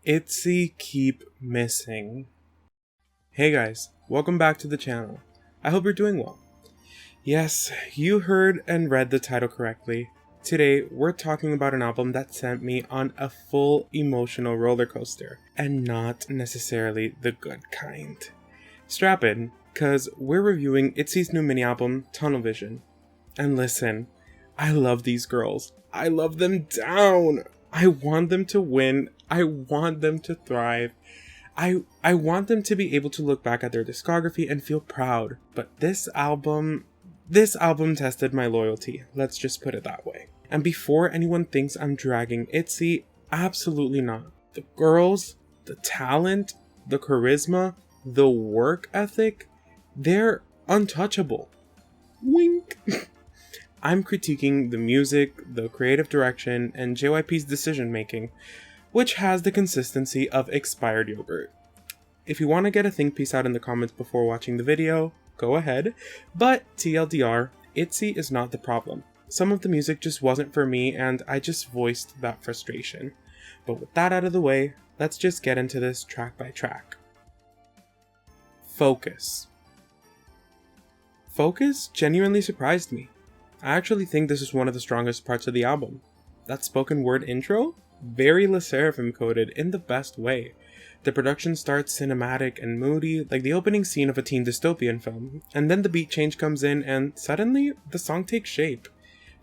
Itzy keep missing. Hey guys, welcome back to the channel. I hope you're doing well. Yes, you heard and read the title correctly. Today, we're talking about an album that sent me on a full emotional roller coaster, and not necessarily the good kind. Strap in, cause we're reviewing Itzy's new mini album, Tunnel Vision. And listen, I love these girls. I love them down. I want them to win. I want them to thrive. I want them to be able to look back at their discography and feel proud. But this album tested my loyalty. Let's just put it that way. And before anyone thinks I'm dragging Itzy, absolutely not. The girls, the talent, the charisma, the work ethic, they're untouchable. Wink. I'm critiquing the music, the creative direction, and JYP's decision making, which has the consistency of expired yogurt. If you want to get a think piece out in the comments before watching the video, go ahead, but TLDR, Itzy is not the problem. Some of the music just wasn't for me and I just voiced that frustration. But with that out of the way, let's just get into this track by track. Focus. Focus genuinely surprised me. I actually think this is one of the strongest parts of the album. That spoken word intro? Very Le Sserafim coded in the best way. The production starts cinematic and moody, like the opening scene of a teen dystopian film, and then the beat change comes in and suddenly the song takes shape.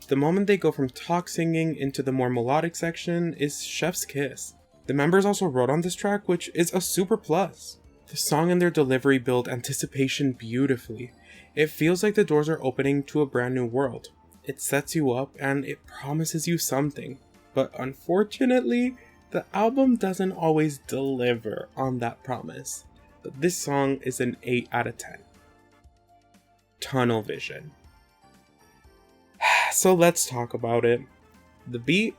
The moment they go from talk singing into the more melodic section is chef's kiss. The members also wrote on this track, which is a super plus. The song and their delivery build anticipation beautifully. It feels like the doors are opening to a brand new world. It sets you up and it promises you something. But unfortunately, the album doesn't always deliver on that promise. But this song is an 8 out of 10. Tunnel Vision. So let's talk about it. The beat?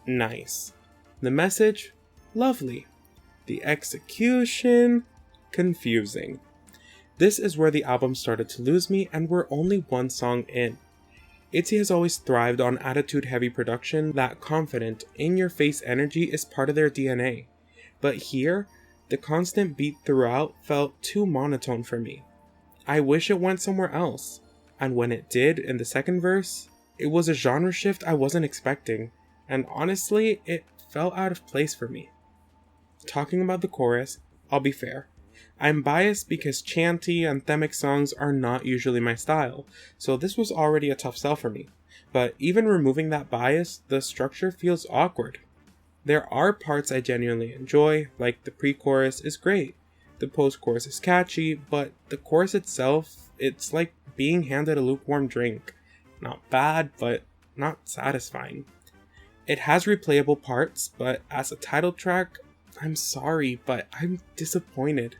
Nice. The message? Lovely. The execution? Confusing. This is where the album started to lose me and we're only one song in. Itzy has always thrived on attitude-heavy production. That confident, in-your-face energy is part of their DNA. But here, the constant beat throughout felt too monotone for me. I wish it went somewhere else. And when it did in the second verse, it was a genre shift I wasn't expecting. And honestly, it felt out of place for me. Talking about the chorus, I'll be fair. I'm biased because chanty, anthemic songs are not usually my style, so this was already a tough sell for me. But even removing that bias, the structure feels awkward. There are parts I genuinely enjoy, like the pre-chorus is great, the post-chorus is catchy, but the chorus itself, it's like being handed a lukewarm drink. Not bad, but not satisfying. It has replayable parts, but as a title track, I'm sorry, but I'm disappointed.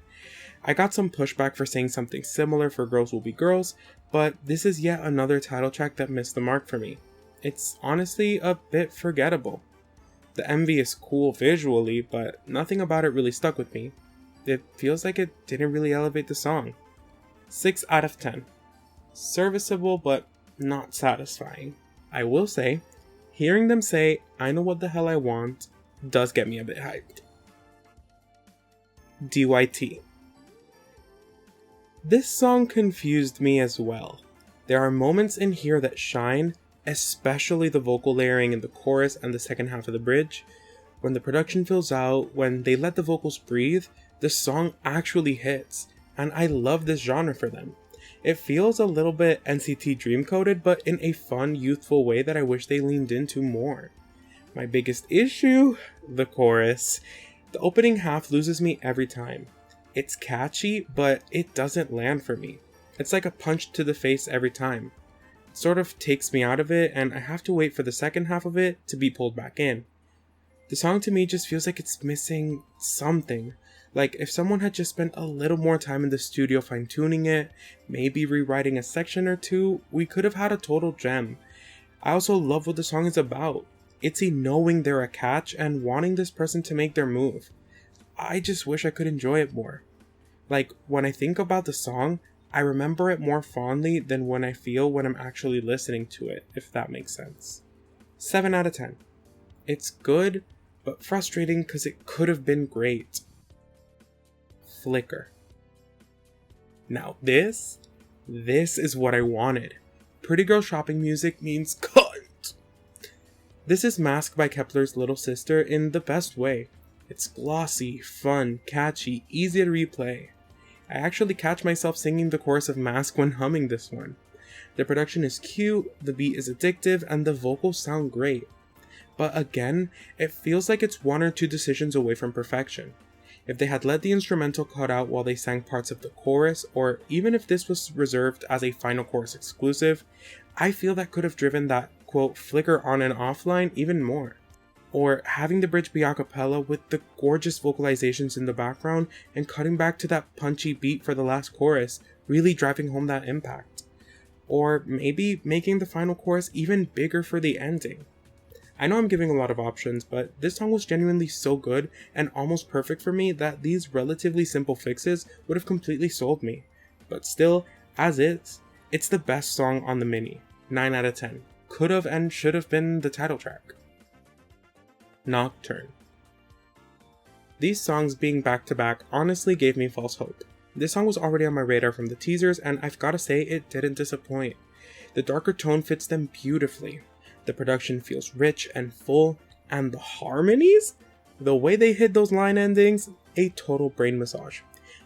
I got some pushback for saying something similar for Girls Will Be Girls, but this is yet another title track that missed the mark for me. It's honestly a bit forgettable. The MV is cool visually, but nothing about it really stuck with me. It feels like it didn't really elevate the song. 6 out of 10. Serviceable, but not satisfying. I will say, hearing them say, "I know what the hell I want," does get me a bit hyped. DYT. This song confused me as well. There are moments in here that shine, especially the vocal layering in the chorus and the second half of the bridge. When the production fills out, when they let the vocals breathe, the song actually hits, and I love this genre for them. It feels a little bit NCT Dream coded, but in a fun, youthful way that I wish they leaned into more. My biggest issue? The chorus. The opening half loses me every time. It's catchy, but it doesn't land for me. It's like a punch to the face every time. It sort of takes me out of it, and I have to wait for the second half of it to be pulled back in. The song to me just feels like it's missing something. Like if someone had just spent a little more time in the studio fine-tuning it, maybe rewriting a section or two, we could have had a total gem. I also love what the song is about. Itzy knowing they're a catch and wanting this person to make their move. I just wish I could enjoy it more. Like, when I think about the song, I remember it more fondly than when I feel when I'm actually listening to it, if that makes sense. 7 out of 10. It's good, but frustrating because it could have been great. Flicker. Now this is what I wanted. Pretty girl shopping music means cunt. This is Mask by Kep1er's little sister in the best way. It's glossy, fun, catchy, easy to replay. I actually catch myself singing the chorus of Mask when humming this one. The production is cute, the beat is addictive, and the vocals sound great. But again, it feels like it's one or two decisions away from perfection. If they had let the instrumental cut out while they sang parts of the chorus, or even if this was reserved as a final chorus exclusive, I feel that could have driven that, quote, flicker on and off line even more. Or having the bridge be a cappella with the gorgeous vocalizations in the background and cutting back to that punchy beat for the last chorus, really driving home that impact. Or maybe making the final chorus even bigger for the ending. I know I'm giving a lot of options, but this song was genuinely so good and almost perfect for me that these relatively simple fixes would have completely sold me. But still, as is, it's the best song on the mini. 9 out of 10. Could have and should have been the title track. Nocturne. These songs being back to back honestly gave me false hope. This song was already on my radar from the teasers, and I've gotta say it didn't disappoint. The darker tone fits them beautifully. The production feels rich and full, and the harmonies? The way they hit those line endings, a total brain massage.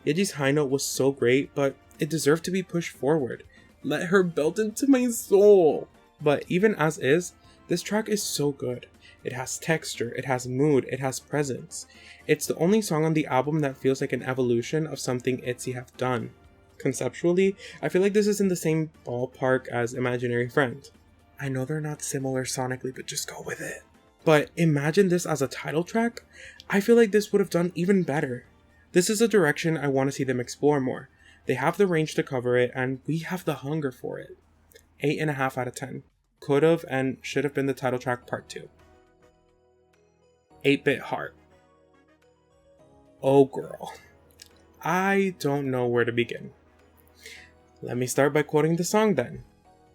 Itzy's high note was so great, but it deserved to be pushed forward. Let her belt into my soul! But even as is, this track is so good. It has texture, it has mood, it has presence. It's the only song on the album that feels like an evolution of something Itzy have done. Conceptually, I feel like this is in the same ballpark as Imaginary Friend. I know they're not similar sonically, but just go with it. But imagine this as a title track. I feel like this would have done even better. This is a direction I want to see them explore more. They have the range to cover it, and we have the hunger for it. 8.5 out of 10. Could have and should have been the title track part 2. 8-Bit Heart. Oh girl. I don't know where to begin. Let me start by quoting the song then.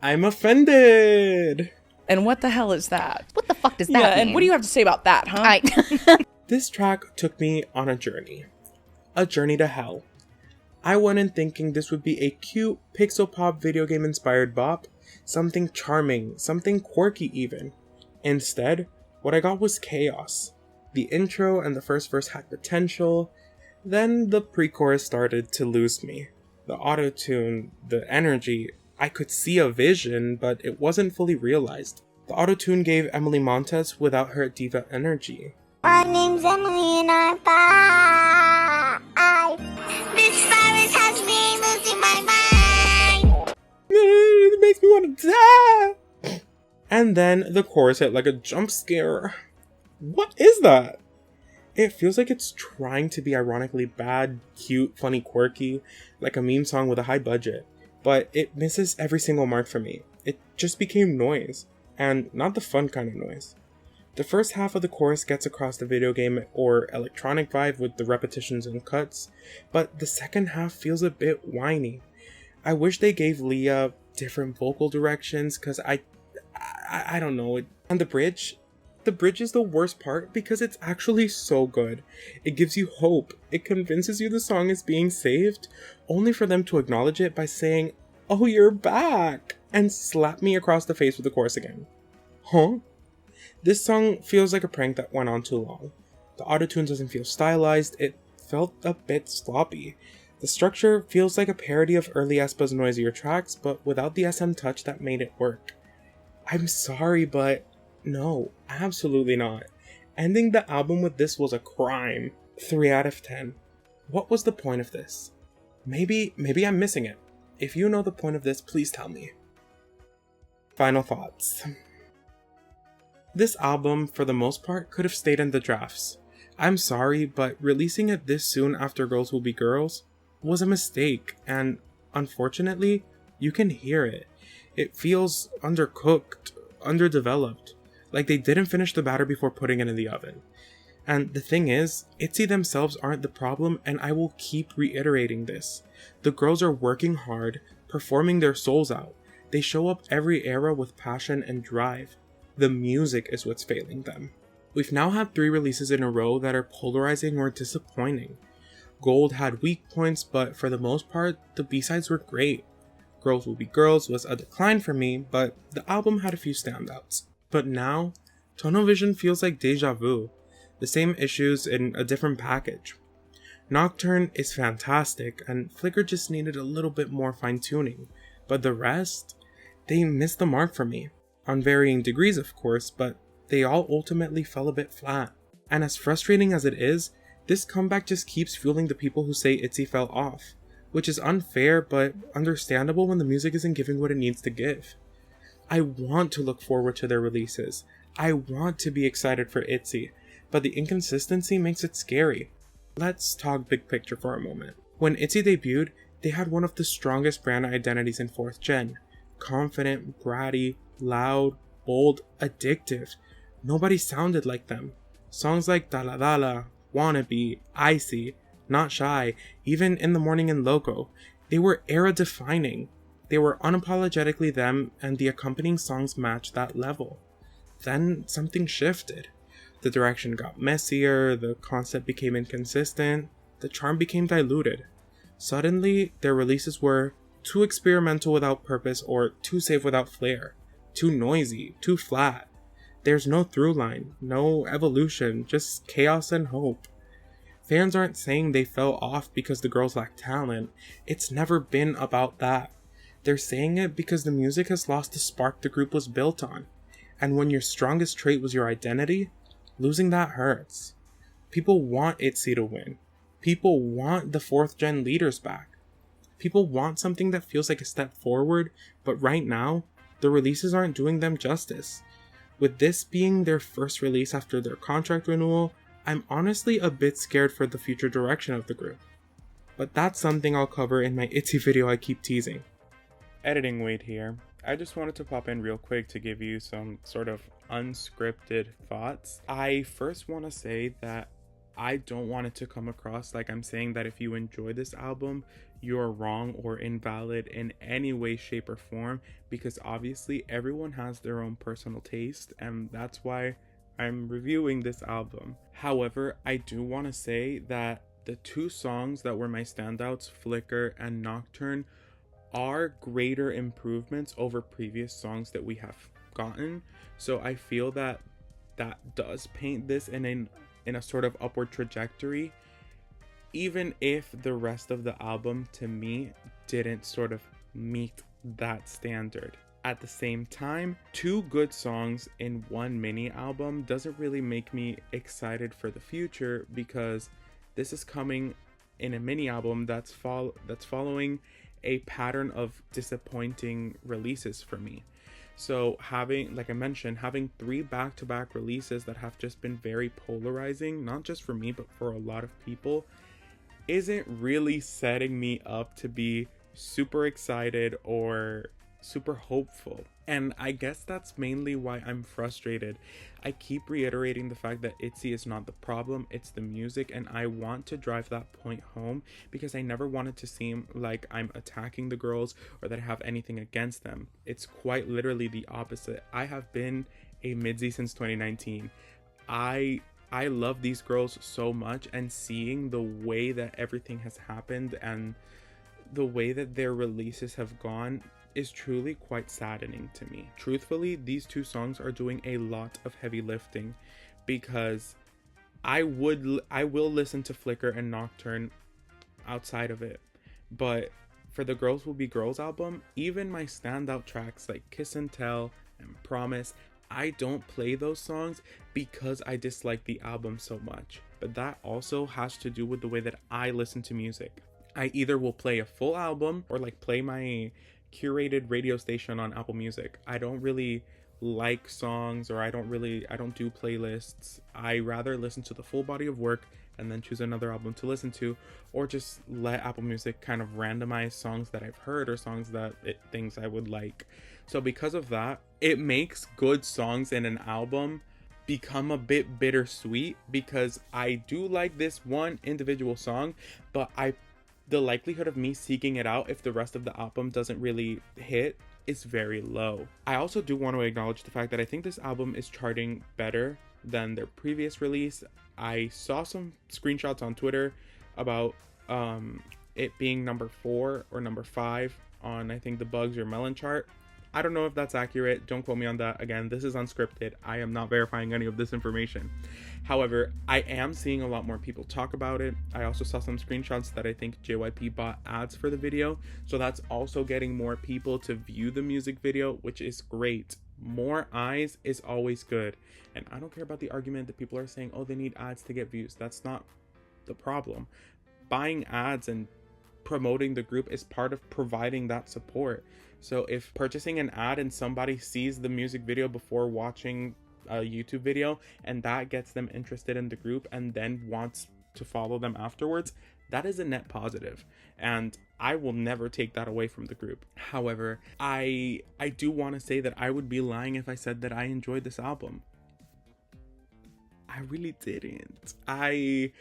I'm offended! And what the hell is that? What the fuck does that mean? And what do you have to say about that, huh? This track took me on a journey. A journey to hell. I went in thinking this would be a cute, pixel pop video game inspired bop. Something charming, something quirky even. Instead, what I got was chaos. The intro and the first verse had potential. Then the pre-chorus started to lose me. The auto-tune, the energy, I could see a vision, but it wasn't fully realized. The auto-tune gave Emily Montes without her diva energy. My name's Emily and I'm 5. This virus has me losing my mind. It makes me want to die! And then the chorus hit like a jump scare. What is that? It feels like it's trying to be ironically bad, cute, funny, quirky, like a meme song with a high budget. But it misses every single mark for me. It just became noise, and not the fun kind of noise. The first half of the chorus gets across the video game or electronic vibe with the repetitions and cuts, but the second half feels a bit whiny. I wish they gave Leah different vocal directions, cause I don't know. And the bridge is the worst part because it's actually so good. It gives you hope. It convinces you the song is being saved, only for them to acknowledge it by saying, "Oh, you're back," and slap me across the face with the chorus again. Huh? This song feels like a prank that went on too long. The autotune doesn't feel stylized, it felt a bit sloppy. The structure feels like a parody of early aespa's noisier tracks, but without the SM touch that made it work. I'm sorry, but no, absolutely not. Ending the album with this was a crime. 3 out of 10. What was the point of this? Maybe I'm missing it. If you know the point of this, please tell me. Final thoughts. This album, for the most part, could have stayed in the drafts. I'm sorry, but releasing it this soon after Girls Will Be Girls was a mistake, and unfortunately, you can hear it. It feels undercooked, underdeveloped, like they didn't finish the batter before putting it in the oven. And the thing is, Itzy themselves aren't the problem, and I will keep reiterating this. The girls are working hard, performing their souls out. They show up every era with passion and drive. The music is what's failing them. We've now had 3 releases in a row that are polarizing or disappointing. Gold had weak points, but for the most part, the B-sides were great. Girls Will Be Girls was a decline for me, but the album had a few standouts. But now, Tunnel Vision feels like deja vu, the same issues in a different package. Nocturne is fantastic, and Flicker just needed a little bit more fine-tuning, but the rest, they missed the mark for me. On varying degrees, of course, but they all ultimately fell a bit flat. And as frustrating as it is, this comeback just keeps fueling the people who say Itzy fell off, which is unfair but understandable when the music isn't giving what it needs to give. I want to look forward to their releases. I want to be excited for Itzy, but the inconsistency makes it scary. Let's talk big picture for a moment. When Itzy debuted, they had one of the strongest brand identities in 4th gen. Confident, bratty, loud, bold, addictive. Nobody sounded like them. Songs like Dala Dala, Wannabe, Icy, Not Shy, even In the Morning and Loco, they were era defining. They were unapologetically them, and the accompanying songs matched that level. Then something shifted. The direction got messier, the concept became inconsistent, the charm became diluted. Suddenly, their releases were too experimental without purpose or too safe without flair, too noisy, too flat. There's no through line, no evolution, just chaos and hope. Fans aren't saying they fell off because the girls lack talent. It's never been about that. They're saying it because the music has lost the spark the group was built on. And when your strongest trait was your identity, losing that hurts. People want Itzy to win. People want the 4th gen leaders back. People want something that feels like a step forward, but right now, the releases aren't doing them justice. With this being their first release after their contract renewal, I'm honestly a bit scared for the future direction of the group. But that's something I'll cover in my Itzy video I keep teasing. Editing Wade here. I just wanted to pop in real quick to give you some sort of unscripted thoughts. I first want to say that I don't want it to come across like I'm saying that if you enjoy this album, you're wrong or invalid in any way, shape, or form, because obviously everyone has their own personal taste, and that's why I'm reviewing this album. However, I do want to say that the 2 songs that were my standouts, Flicker and Nocturne, are greater improvements over previous songs that we have gotten. So I feel that that does paint this in a sort of upward trajectory, even if the rest of the album to me didn't sort of meet that standard. At the same time, 2 good songs in 1 mini album doesn't really make me excited for the future, because this is coming in a mini album that's following a pattern of disappointing releases for me. So having, like I mentioned, having 3 back-to-back releases that have just been very polarizing, not just for me, but for a lot of people, isn't really setting me up to be super excited or super hopeful. And I guess that's mainly why I'm frustrated. I keep reiterating the fact that Itzy is not the problem, it's the music, and I want to drive that point home because I never want it to seem like I'm attacking the girls or that I have anything against them. It's quite literally the opposite. I have been a Midzy since 2019. I love these girls so much, and seeing the way that everything has happened and the way that their releases have gone is truly quite saddening to me. Truthfully, these 2 songs are doing a lot of heavy lifting, because I will listen to Flicker and Nocturne outside of it, but for the Girls Will Be Girls album, even my standout tracks like Kiss and Tell and Promise, I don't play those songs because I dislike the album so much. But that also has to do with the way that I listen to music. I either will play a full album or like play my curated radio station on Apple Music. I don't really like songs, or I don't do playlists. I rather listen to the full body of work and then choose another album to listen to, or just let Apple Music kind of randomize songs that I've heard or songs that it thinks I would like. So because of that, it makes good songs in an album become a bit bittersweet, because I do like this one individual song, but the likelihood of me seeking it out if the rest of the album doesn't really hit is very low. I also do want to acknowledge the fact that I think this album is charting better than their previous release. I saw some screenshots on Twitter about it being number 4 or number 5 on, I think, the Bugs or Melon chart. I don't know if that's accurate. Don't quote me on that. Again, this is unscripted. I am not verifying any of this information. However, I am seeing a lot more people talk about it. I also saw some screenshots that I think JYP bought ads for the video. So that's also getting more people to view the music video, which is great. More eyes is always good. And I don't care about the argument that people are saying, oh, they need ads to get views. That's not the problem. Buying ads and promoting the group is part of providing that support. So if purchasing an ad and somebody sees the music video before watching a YouTube video and that gets them interested in the group and then wants to follow them afterwards, that is a net positive, and I will never take that away from the group. However, I do want to say that I would be lying if I said that I enjoyed this album. I really didn't. I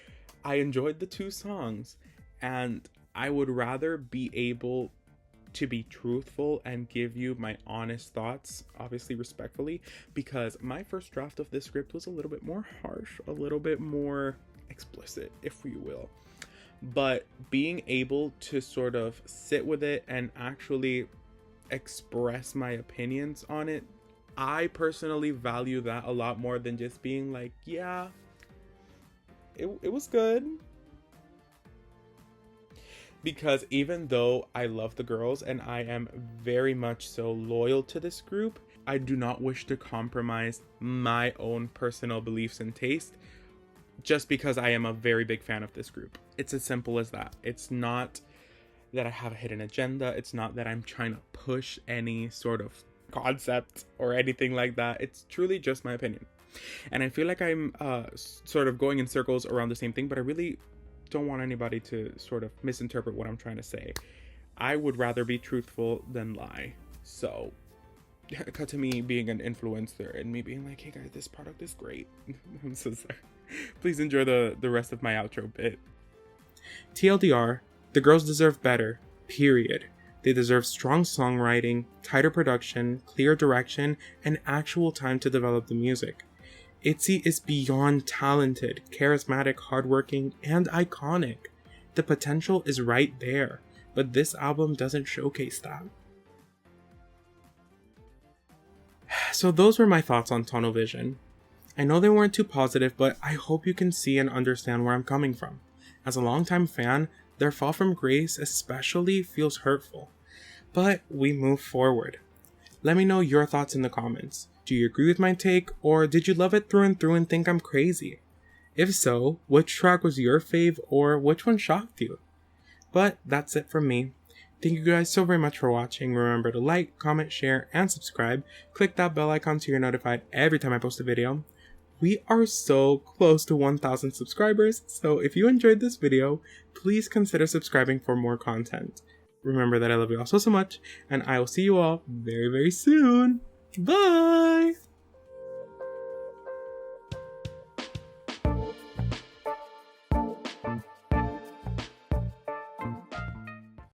enjoyed the 2 songs, and I would rather be able to be truthful and give you my honest thoughts, obviously respectfully, because my first draft of this script was a little bit more harsh, a little bit more explicit, if you will. But being able to sort of sit with it and actually express my opinions on it, I personally value that a lot more than just being like, yeah, it was good. Because even though I love the girls and I am very much so loyal to this group, I do not wish to compromise my own personal beliefs and taste just because I am a very big fan of this group. It's as simple as that. It's not that I have a hidden agenda. It's not that I'm trying to push any sort of concept or anything like that. It's truly just my opinion. And I feel like I'm sort of going in circles around the same thing, but I really don't want anybody to sort of misinterpret what I'm trying to say. I would rather be truthful than lie. So cut to me being an influencer and me being like, hey guys, this product is great. I'm so sorry. Please enjoy the rest of my outro bit. TLDR, the girls deserve better, period. They deserve strong songwriting, tighter production, clear direction, and actual time to develop the music. Itzy is beyond talented, charismatic, hardworking, and iconic. The potential is right there, but this album doesn't showcase that. So those were my thoughts on Tunnel Vision. I know they weren't too positive, but I hope you can see and understand where I'm coming from. As a longtime fan, their fall from grace especially feels hurtful. But we move forward. Let me know your thoughts in the comments. Do you agree with my take, or did you love it through and through and think I'm crazy? If so, which track was your fave, or which one shocked you? But that's it from me. Thank you guys so very much for watching. Remember to like, comment, share, and subscribe. Click that bell icon so you're notified every time I post a video. We are so close to 1,000 subscribers, so if you enjoyed this video, please consider subscribing for more content. Remember that I love you all so much, and I will see you all very, very soon. Bye!